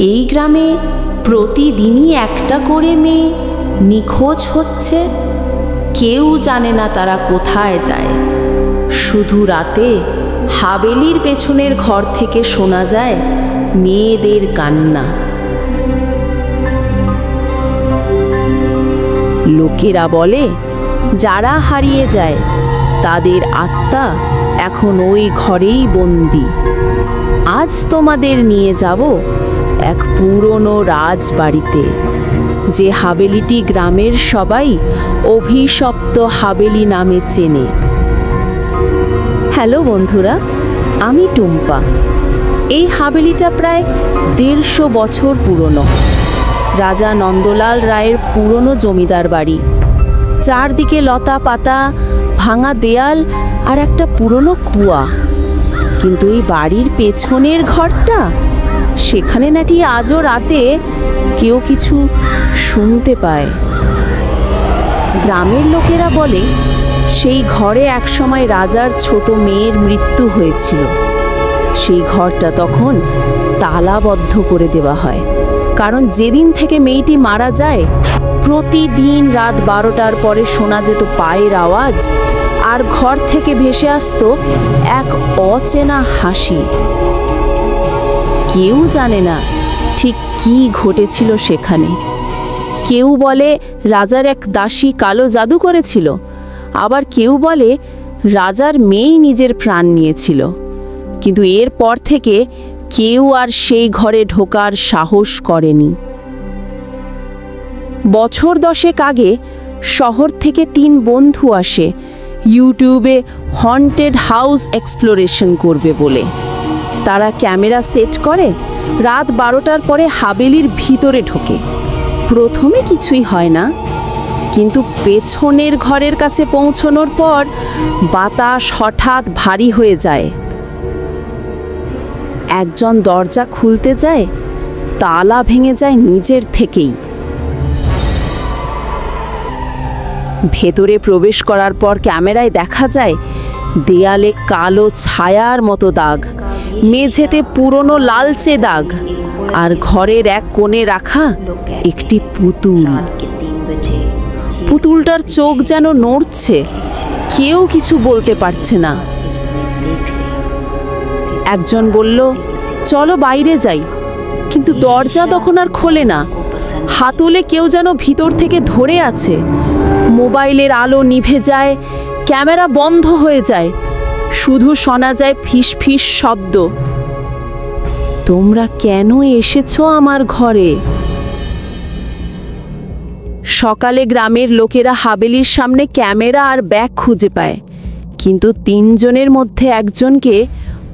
এই গ্রামে প্রতিদিনই একটা করে মেয়ে নিখোঁজ হচ্ছে। কেউ জানে না তারা কোথায় যায়। শুধু রাতে হাবেলির পেছনের ঘর থেকে শোনা যায় মেয়েদের কান্না। লোকেরা বলে যারা হারিয়ে যায় তাদের আত্মা এখন ওই ঘরেই বন্দি। আজ তোমাদের নিয়ে যাব এক পুরনো রাজবাড়িতে, যে হাবেলিটি গ্রামের সবাই অভিশপ্ত হাবেলি নামে চেনে। হ্যালো বন্ধুরা, আমি টুম্পা। এই হাবেলিটা প্রায় 150 বছর পুরনো। রাজা নন্দলাল রায়ের পুরনো জমিদার বাড়ি। চারদিকে লতা পাতা, ভাঙা দেয়াল আর একটা পুরনো কুয়া। কিন্তু এই বাড়ির পেছনের ঘরটা, সেখানে নাকি আজও রাতে কেউ কিছু শুনতে পায়। গ্রামের লোকেরা বলে সেই ঘরে একসময় রাজার ছোট মেয়ের মৃত্যু হয়েছিল। সেই ঘরটা তখন তালাবদ্ধ করে দেওয়া হয়, কারণ যেদিন থেকে মেয়েটি মারা যায় প্রতিদিন রাত 12টার পরে শোনা যেত পায়ের আওয়াজ, আর ঘর থেকে ভেসে আসতো এক অচেনা হাসি। কেউ জানে না ঠিক কি ঘটেছিল সেখানে। কেউ বলে রাজার এক দাসী কালো জাদু করেছিল, আবার কেউ বলে রাজার মেয়েই নিজের প্রাণ নিয়েছিল। কিন্তু এরপর থেকে কেউ আর সেই ঘরে ঢোকার সাহস করেনি। বছর 10 আগে শহর থেকে 3 বন্ধু আসে ইউটিউবে হন্টেড হাউস এক্সপ্লোরেশন করবে বলে। তারা ক্যামেরা সেট করে রাত 12টার পরে হাবেলির ভিতরে ঢোকে। প্রথমে কিছুই হয় না, কিন্তু পেছনের ঘরের কাছে পৌঁছানোর পর বাতাস হঠাৎ ভারী হয়ে যায়। একজন দরজা খুলতে যায়, তালা ভেঙে যায় নিজের থেকেই। ভেতরে প্রবেশ করার পর ক্যামেরায় দেখা যায় দেয়ালে কালো ছায়ার মতো দাগ, মেঝেতে পুরনো লালচে দাগ, আর ঘরের এক কোণে রাখা একটি পুতুল। পুতুলটার চোখ যেন নড়ছে, কেউ কিছু বলতে পারছে না। একজন বলল, চলো বাইরে যাই, কিন্তু দরজা তখন আর খোলে না। হাতুলে কেউ যেন ভিতর থেকে ধরে আছে। মোবাইলের আলো নিভে যায়, ক্যামেরা বন্ধ হয়ে যায়, শুধু শোনা যায় ফিস ফিস শব্দ। তোমরা কেন এসেছো আমার ঘরে? সকালে গ্রামের লোকেরা হাবেলির সামনে ক্যামেরা আর ব্যাগ খুঁজে পায়, কিন্তু 3 জনের মধ্যে একজনকে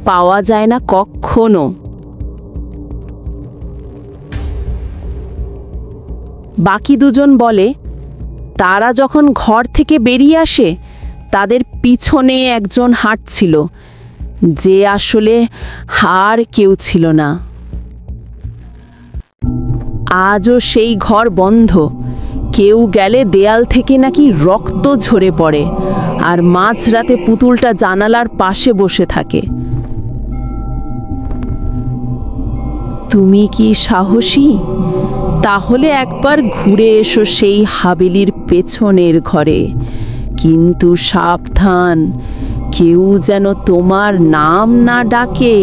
পাওয়া যায় না কখনো। বাকি 2 জন বলে তারা যখন ঘর থেকে বেরিয়ে আসে তাদের পিছনে একজন হাঁটছিল, যে আসলে আর কেউ ছিল না। আজও সেই ঘর বন্ধ। কেউ গেলে দেয়াল থেকে নাকি রক্ত ঝরে পড়ে, আর মাঝরাতে পুতুলটা জানালার পাশে বসে থাকে। তুমি কি সাহসী? তাহলে একবার ঘুরে এসো সেই হাবেলির পেছনের ঘরে, কিন্তু সাবধান, কেউ যেন তোমার নাম না ডাকে।